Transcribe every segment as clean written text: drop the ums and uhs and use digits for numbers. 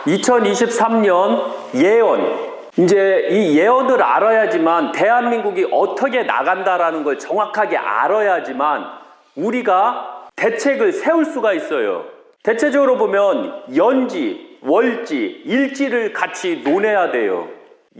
(2023년) 예언. 이제 이 예언을 알아야지만 대한민국이 어떻게 나간다라는 걸 정확하게 알아야지만 우리가 대책을 세울 수가 있어요. 대체적으로 보면 연지, 월지, 일지를 같이 논해야 돼요.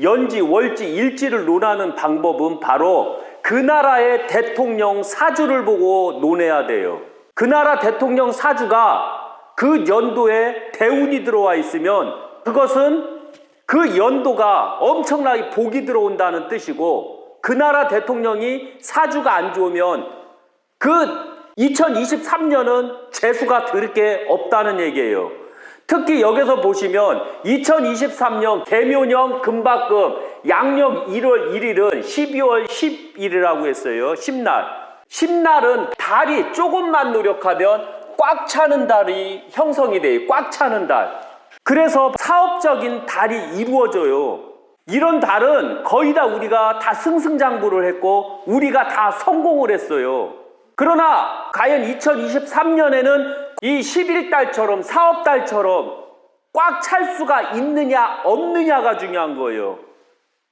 연지, 월지, 일지를 논하는 방법은 바로 그 나라의 대통령 사주를 보고 논해야 돼요. 그 나라 대통령 사주가 그 연도에 대운이 들어와 있으면 그것은 그 연도가 엄청나게 복이 들어온다는 뜻이고, 그 나라 대통령이 사주가 안 좋으면 그 2023년은 재수가 들 게 없다는 얘기예요. 특히 여기서 보시면 2023년 개묘년 금박금 양력 1월 1일은 12월 10일이라고 했어요. 10날. 10날은 달이 조금만 노력하면 꽉 차는 달이 형성이 돼요. 꽉 차는 달. 그래서 사업적인 달이 이루어져요. 이런 달은 거의 다 우리가 다 승승장구를 했고 우리가 다 성공을 했어요. 그러나 과연 2023년에는 이 11달처럼 사업달처럼 꽉 찰 수가 있느냐 없느냐가 중요한 거예요.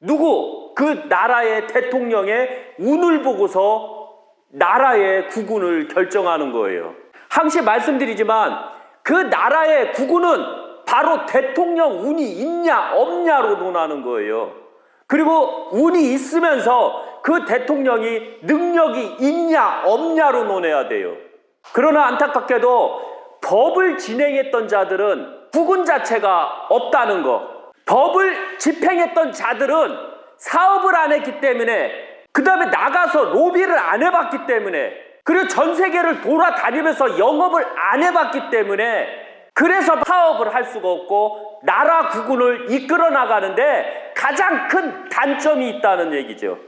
누구? 그 나라의 대통령의 운을 보고서 나라의 국운을 결정하는 거예요. 항시 말씀드리지만 그 나라의 국운은 바로 대통령 운이 있냐 없냐로 논하는 거예요. 그리고 운이 있으면서 그 대통령이 능력이 있냐 없냐로 논해야 돼요. 그러나 안타깝게도 법을 진행했던 자들은 국운 자체가 없다는 거, 법을 집행했던 자들은 사업을 안 했기 때문에, 그 다음에 나가서 로비를 안 해봤기 때문에, 그리고 전 세계를 돌아다니면서 영업을 안 해봤기 때문에, 그래서 사업을 할 수가 없고 나라 국운을 이끌어 나가는데 가장 큰 단점이 있다는 얘기죠.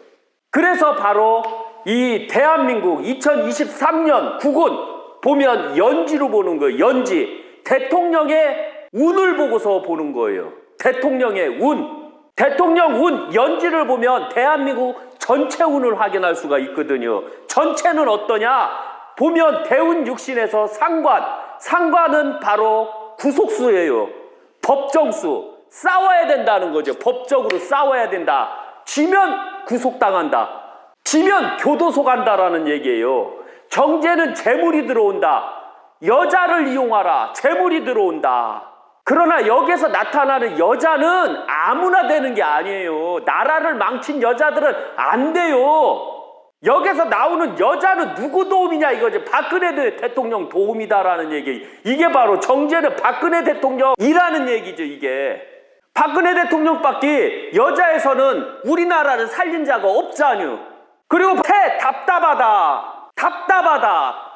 그래서 바로 이 대한민국 2023년 국운 보면 연지로 보는 거예요. 연지. 대통령의 운을 보고서 보는 거예요. 대통령의 운. 대통령 운, 연지를 보면 대한민국 전체 운을 확인할 수가 있거든요. 전체는 어떠냐? 보면 대운 육신에서 상관. 상관은 바로 구속수예요. 법정수. 싸워야 된다는 거죠. 법적으로 싸워야 된다. 지면 구속당한다. 지면 교도소 간다라는 얘기예요. 경제는 재물이 들어온다. 여자를 이용하라. 재물이 들어온다. 그러나 여기서 나타나는 여자는 아무나 되는 게 아니에요. 나라를 망친 여자들은 안 돼요. 여기서 나오는 여자는 누구 도움이냐 이거지. 박근혜 대통령 도움이다라는 얘기. 이게 바로 정제는 박근혜 대통령이라는 얘기죠. 이게 박근혜 대통령밖에 여자에서는 우리나라를 살린 자가 없잖요. 그리고 답답하다.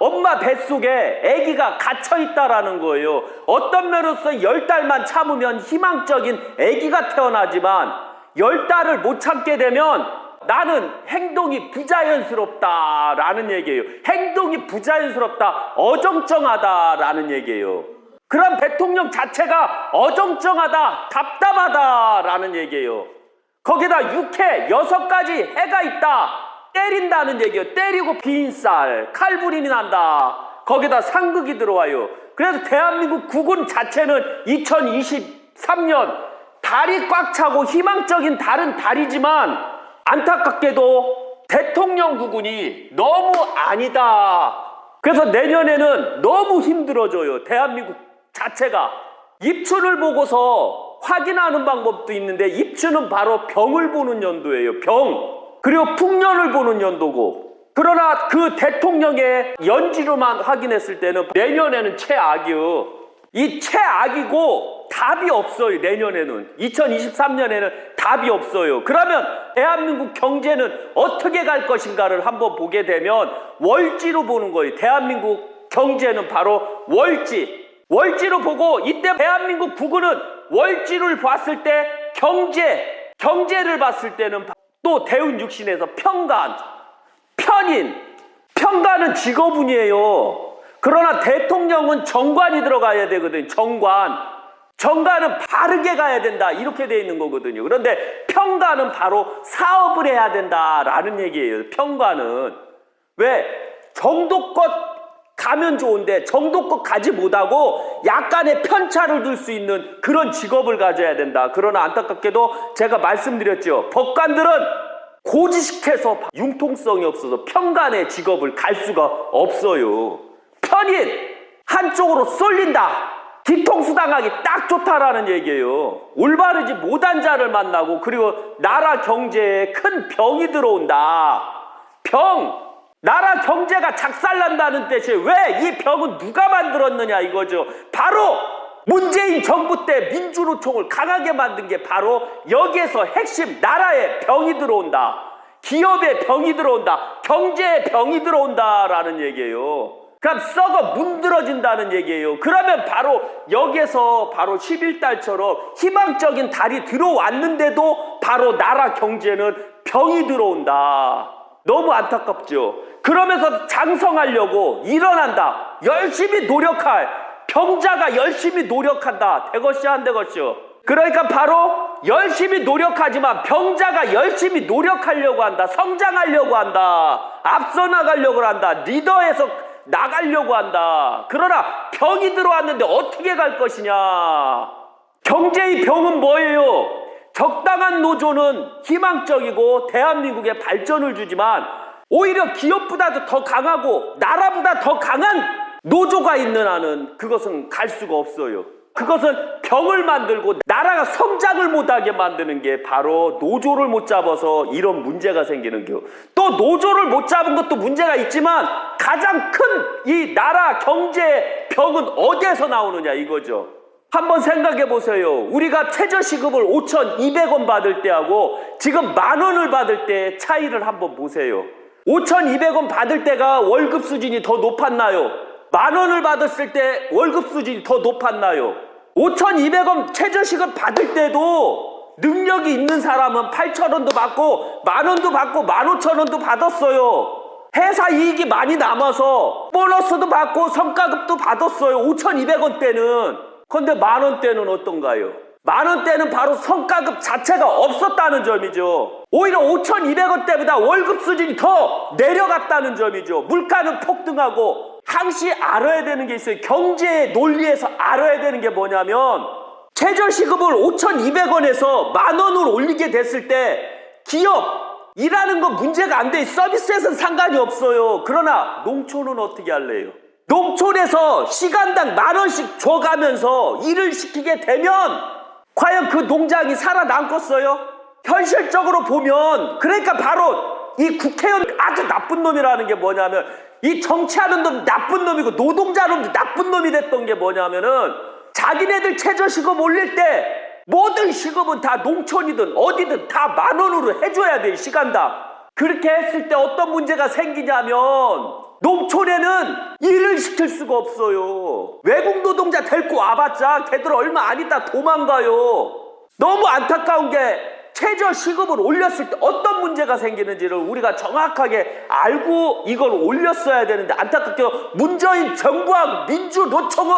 엄마 뱃속에 아기가 갇혀있다라는 거예요. 어떤 면으로서 10달만 참으면 희망적인 아기가 태어나지만 10달을 못 참게 되면 나는 행동이 부자연스럽다라는 얘기예요. 행동이 부자연스럽다, 어정쩡하다라는 얘기예요. 그럼 대통령 자체가 어정쩡하다, 답답하다라는 얘기예요. 거기다 6해 6가지 해가 있다, 때린다는 얘기예요. 때리고 빈쌀, 칼부림이 난다. 거기다 상극이 들어와요. 그래서 대한민국 국운 자체는 2023년 달이 꽉 차고 희망적인 달은 달이지만 안타깝게도 대통령 국운이 너무 아니다. 그래서 내년에는 너무 힘들어져요. 대한민국 자체가. 입춘을 보고서 확인하는 방법도 있는데 입춘은 바로 병을 보는 연도예요. 병. 그리고 풍년을 보는 연도고. 그러나 그 대통령의 연지로만 확인했을 때는 내년에는 최악이요. 이 최악이고 답이 없어요. 내년에는 2023년에는 답이 없어요. 그러면 대한민국 경제는 어떻게 갈 것인가를 한번 보게 되면 월지로 보는 거예요. 대한민국 경제는 바로 월지로 보고, 이때 대한민국 국은은 월지를 봤을 때 경제를 봤을 때는 또 대운 육신에서 편간, 편간은 직업운이에요. 그러나 대통령은 정관이 들어가야 되거든. 정관. 정가는 바르게 가야 된다 이렇게 돼 있는 거거든요. 그런데 평가는 바로 사업을 해야 된다라는 얘기예요. 평가는 왜 정도껏 가면 좋은데 정도껏 가지 못하고 약간의 편차를 둘 수 있는 그런 직업을 가져야 된다. 그러나 안타깝게도 제가 말씀드렸죠. 법관들은 고지식해서 융통성이 없어서 평간의 직업을 갈 수가 없어요. 편인 한쪽으로 쏠린다. 뒤통수 당하기 딱 좋다라는 얘기예요. 올바르지 못한 자를 만나고 그리고 나라 경제에 큰 병이 들어온다. 병! 나라 경제가 작살난다는 뜻이에요. 왜? 이 병은 누가 만들었느냐 이거죠. 바로 문재인 정부 때 민주노총을 강하게 만든 게 바로 여기에서 핵심 나라에 병이 들어온다. 기업에 병이 들어온다. 경제에 병이 들어온다라는 얘기예요. 그럼 썩어 문드러진다는 얘기예요. 그러면 바로 여기에서 바로 11달처럼 희망적인 달이 들어왔는데도 바로 나라 경제는 병이 들어온다. 너무 안타깝죠. 그러면서 장성하려고 일어난다. 열심히 노력할 병자가 열심히 노력한다. 되것이야 안 되것이요. 그러니까 바로 열심히 노력하지만 병자가 열심히 노력하려고 한다. 성장하려고 한다. 앞서 나가려고 한다. 리더에서 나가려고 한다. 그러나 병이 들어왔는데 어떻게 갈 것이냐. 경제의 병은 뭐예요? 적당한 노조는 희망적이고 대한민국에 발전을 주지만 오히려 기업보다도 더 강하고 나라보다 더 강한 노조가 있는 한은 그것은 갈 수가 없어요. 그것은 병을 만들고 나라가 성장을 못하게 만드는 게 바로 노조를 못 잡아서 이런 문제가 생기는 겨. 또 노조를 못 잡은 것도 문제가 있지만 가장 큰 이 나라 경제 병은 어디에서 나오느냐 이거죠. 한번 생각해 보세요. 우리가 최저시급을 5,200원 받을 때하고 지금 10,000원을 받을 때 차이를 한번 보세요. 5,200원 받을 때가 월급 수준이 더 높았나요? 10,000원을 받았을 때 월급 수준이 더 높았나요? 5,200원 최저시급 받을 때도 능력이 있는 사람은 8,000원도 받고 10,000원도 받고 15,000원도 받았어요. 회사 이익이 많이 남아서 보너스도 받고 성과급도 받았어요. 5,200원 때는. 근데 10,000원 때는 어떤가요? 10,000원 때는 바로 성과급 자체가 없었다는 점이죠. 오히려 5,200원 때보다 월급 수준이 더 내려갔다는 점이죠. 물가는 폭등하고 항시 알아야 되는 게 있어요. 경제의 논리에서 알아야 되는 게 뭐냐면 최저시급을 5,200원에서 10,000원으로 올리게 됐을 때 기업 일하는 거 문제가 안 돼. 서비스에서는 상관이 없어요. 그러나 농촌은 어떻게 할래요? 농촌에서 시간당 10,000원씩 줘가면서 일을 시키게 되면 과연 그 농장이 살아남겠어요? 현실적으로 보면 그러니까 바로 이 국회의원 아주 나쁜 놈이라는 게 뭐냐면 이 정치하는 놈 나쁜 놈이고 노동자 놈도 나쁜 놈이 됐던 게 뭐냐면은 자기네들 최저시급 올릴 때 모든 시급은 다 농촌이든 어디든 다 10,000원으로 해줘야 돼. 시간당. 그렇게 했을 때 어떤 문제가 생기냐면 농촌에는 일을 시킬 수가 없어요. 외국 노동자 데리고 와봤자 걔들 얼마 안 있다 도망가요. 너무 안타까운 게 최저시급을 올렸을 때 어떤 문제가 생기는지를 우리가 정확하게 알고 이걸 올렸어야 되는데 안타깝게도 문재인 정부와 민주노총은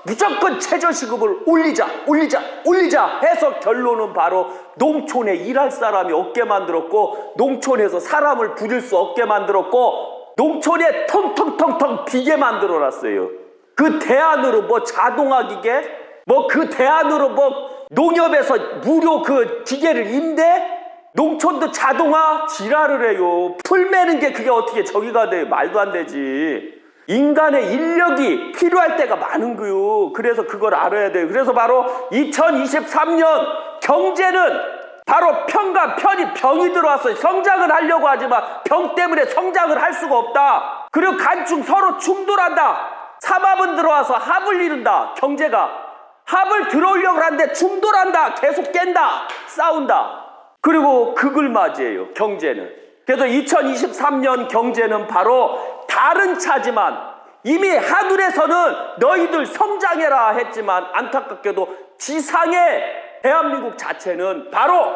무조건 최저시급을 올리자 해서 결론은 바로 농촌에 일할 사람이 없게 만들었고 농촌에서 사람을 부릴 수 없게 만들었고 농촌에 텅텅텅텅 비게 만들어놨어요. 그 대안으로 뭐 자동화 기계 뭐 그 대안으로 뭐 농협에서 무료 그 기계를 임대 농촌도 자동화 지랄을 해요. 풀 매는 게 그게 어떻게 저기가 돼요. 말도 안 되지. 인간의 인력이 필요할 때가 많은 거요. 그래서 그걸 알아야 돼요. 그래서 바로 2023년 경제는 바로 편이 병이 들어왔어요. 성장을 하려고 하지만 병 때문에 성장을 할 수가 없다. 그리고 간충 서로 충돌한다. 삼합은 들어와서 합을 이룬다. 경제가 합을 들어오려고 하는데 충돌한다. 계속 깬다. 싸운다. 그리고 극을 맞이해요. 경제는. 그래서 2023년 경제는 바로 다른 차지만 이미 하늘에서는 너희들 성장해라 했지만 안타깝게도 지상의 대한민국 자체는 바로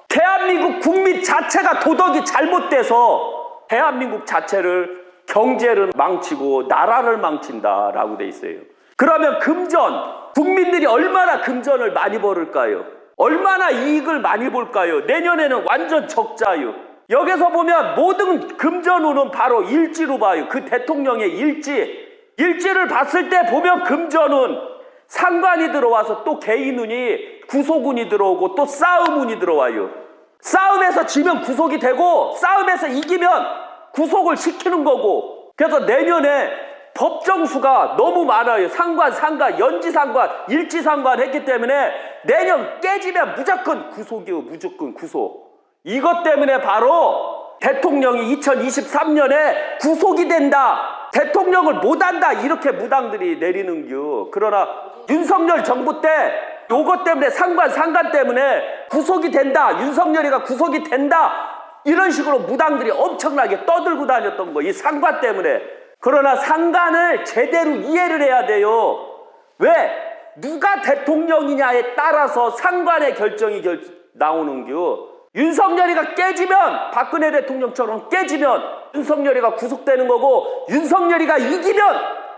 대한민국 국민 자체가 도덕이 잘못돼서 대한민국 자체를 경제를 망치고 나라를 망친다라고 돼 있어요. 그러면 금전 국민들이 얼마나 금전을 많이 벌을까요? 얼마나 이익을 많이 볼까요? 내년에는 완전 적자요. 여기서 보면 모든 금전운은 바로 일지로 봐요. 그 대통령의 일지를 봤을 때 보면 금전운, 상관이 들어와서 또 개인운이, 구속운이 들어오고 또 싸움운이 들어와요. 싸움에서 지면 구속이 되고 싸움에서 이기면 구속을 시키는 거고. 그래서 내년에 법정수가 너무 많아요. 상관, 연지상관, 일지상관 했기 때문에 내년 깨지면 무조건 구속이요. 무조건 구속. 이것 때문에 바로 대통령이 2023년에 구속이 된다, 대통령을 못한다, 이렇게 무당들이 내리는겨. 그러나 윤석열 정부 때 요것 때문에 상관 때문에 구속이 된다, 윤석열이가 구속이 된다, 이런 식으로 무당들이 엄청나게 떠들고 다녔던 거, 이 상관 때문에. 그러나 상관을 제대로 이해를 해야 돼요. 왜? 누가 대통령이냐에 따라서 상관의 결정이 나오는겨. 윤석열이가 깨지면, 박근혜 대통령처럼 깨지면 윤석열이가 구속되는 거고, 윤석열이가 이기면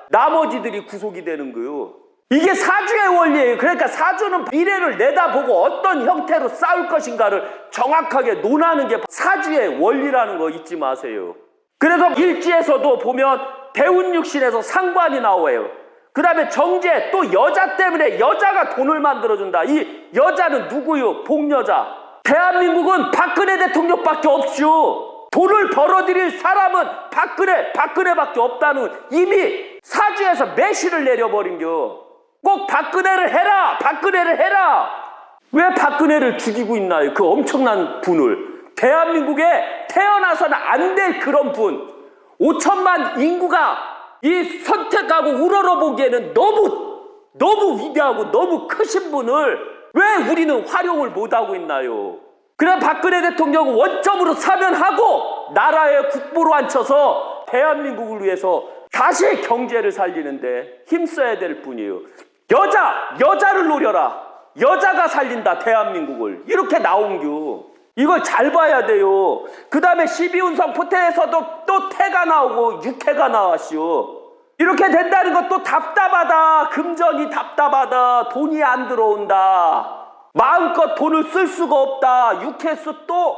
나머지들이 구속이 되는 거요. 이게 사주의 원리예요. 그러니까 사주는 미래를 내다보고 어떤 형태로 싸울 것인가를 정확하게 논하는 게 사주의 원리라는 거 잊지 마세요. 그래서 일지에서도 보면 대운육신에서 상관이 나와요. 그 다음에 정제, 또 여자 때문에 여자가 돈을 만들어준다. 이 여자는 누구요? 복여자. 대한민국은 박근혜 대통령밖에 없죠. 돈을 벌어들일 사람은 박근혜밖에 없다는, 이미 사주에서 매시를 내려버린겨. 꼭 박근혜를 해라. 왜 박근혜를 죽이고 있나요? 그 엄청난 분을. 대한민국에 태어나서는 안 될 그런 분, 5천만 인구가 이 선택하고 우러러보기에는 너무 위대하고 너무 크신 분을 왜 우리는 활용을 못하고 있나요? 그래 박근혜 대통령은 원점으로 사면하고 나라의 국보로 앉혀서 대한민국을 위해서 다시 경제를 살리는데 힘써야 될 뿐이에요. 여자를 노려라. 여자가 살린다 대한민국을. 이렇게 나온겨. 이걸 잘 봐야 돼요. 그 다음에 12운성 포태에서도 또 태가 나오고 육해가 나왔시오. 이렇게 된다는 것도 답답하다. 금전이 답답하다. 돈이 안 들어온다. 마음껏 돈을 쓸 수가 없다. 육해수 또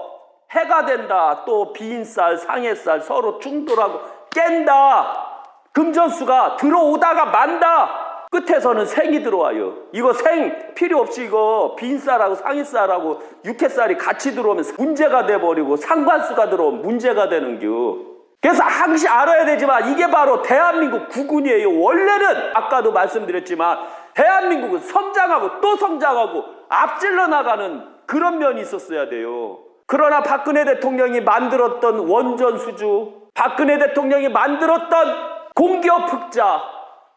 해가 된다. 또 비인살, 상해살 서로 충돌하고 깬다. 금전수가 들어오다가 만다. 끝에서는 생이 들어와요. 이거 생 필요 없이 이거 비인살하고 상해살하고 육해살이 같이 들어오면 문제가 돼버리고 상관수가 들어오면 문제가 되는겨. 그래서 항시 알아야 되지만 이게 바로 대한민국 국운이에요. 원래는 아까도 말씀드렸지만 대한민국은 성장하고 또 성장하고 앞질러 나가는 그런 면이 있었어야 돼요. 그러나 박근혜 대통령이 만들었던 원전수주, 박근혜 대통령이 만들었던 공기업 흑자,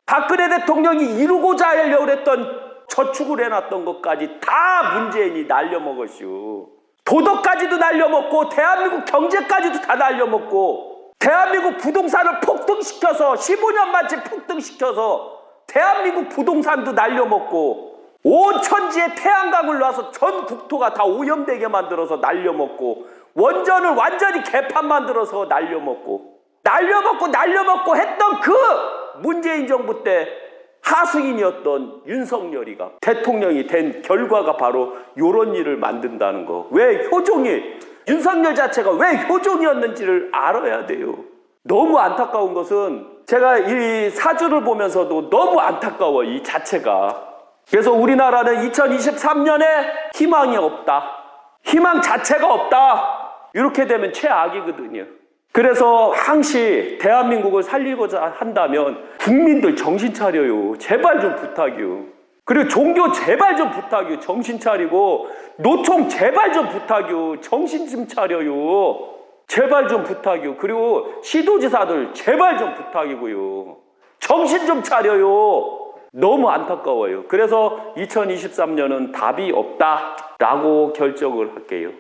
박근혜 대통령이 이루고자 하려고 했던 저축을 해놨던 것까지 다 문재인이 날려먹었슈. 도덕까지도 날려먹고 대한민국 경제까지도 다 날려먹고 대한민국 부동산을 폭등시켜서 15년 만치 폭등시켜서 대한민국 부동산도 날려먹고 온 천지에 태양광을 놔서 전 국토가 다 오염되게 만들어서 날려먹고 원전을 완전히 개판 만들어서 날려먹고 했던 그 문재인 정부 때 하수인이었던 윤석열이가 대통령이 된 결과가 바로 이런 일을 만든다는 거. 왜 윤석열 자체가 왜 효종이었는지를 알아야 돼요. 너무 안타까운 것은 제가 이 사주를 보면서도 너무 안타까워, 이 자체가. 그래서 우리나라는 2023년에 희망이 없다. 희망 자체가 없다. 이렇게 되면 최악이거든요. 그래서 항시 대한민국을 살리고자 한다면 국민들 정신 차려요. 제발 좀 부탁이요. 그리고 종교 제발 좀 부탁이요. 정신 차리고 노총 제발 좀 부탁이요. 정신 좀 차려요. 제발 좀 부탁이요. 그리고 시도지사들 제발 좀 부탁이고요. 정신 좀 차려요. 너무 안타까워요. 그래서 2023년은 답이 없다라고 결정을 할게요.